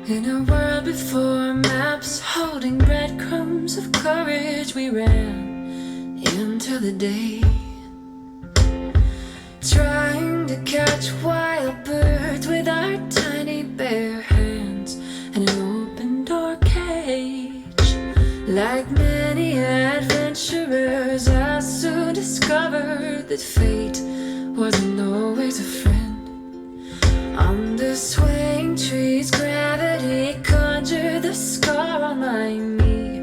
In a world before maps, holding breadcrumbs of courage, we ran into the day, trying to catch wild birds with our tiny bare hands and an open door cage. Like many adventurers, I soon discovered that fate wasn't always a friend. Under swaying trees, gravity conjured the scar on my knee,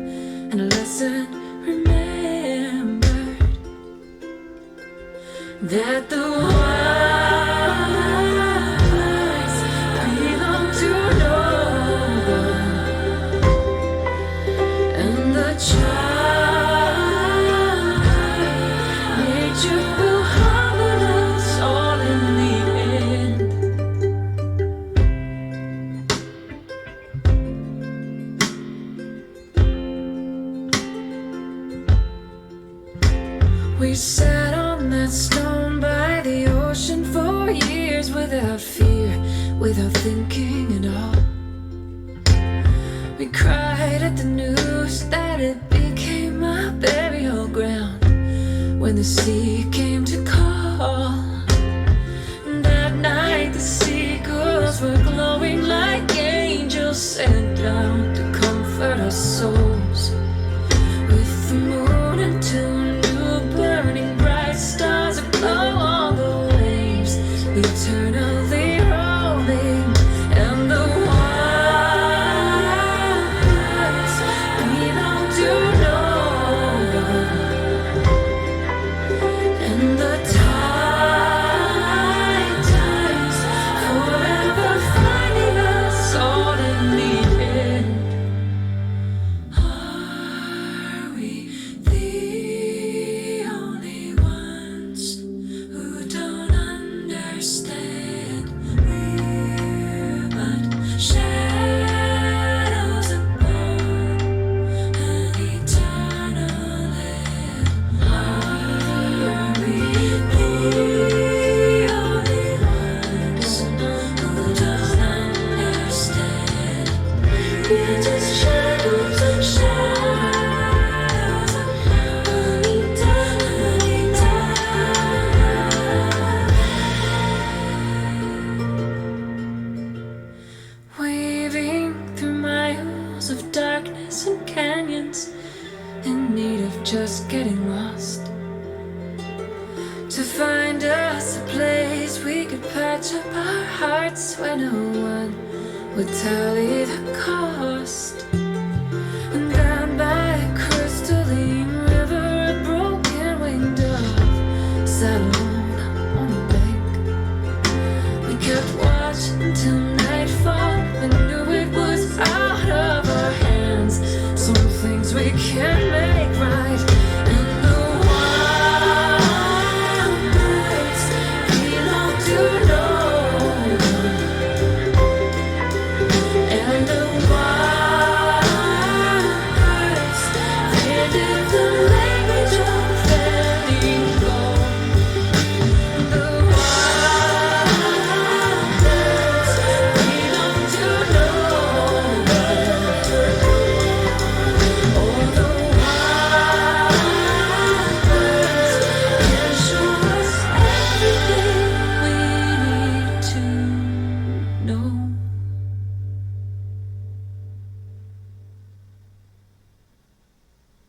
and a lesson remembered that the wise belong to no one, and the child nature will harm us all in the end. We sat on that stone by the ocean for years without fear, without thinking at all. We cried at the news that it became a burial ground when the sea came to call. And that night the seagulls were glowing like angels sent down to comfort our souls. With the moon and two burning bright stars aglow on the waves, eternally rolling, and the wise belong to no one, and the tides forever finding us all in the end. Are we the only ones who don't understand? We're but shadows upon an eternal land. Are we the only ones who don't understand? We're just shadows and shadows upon eternity. Weaving through miles of darkness and canyons, in need of just getting lost, to find us a place we could patch up our hearts where no one would tally the cost.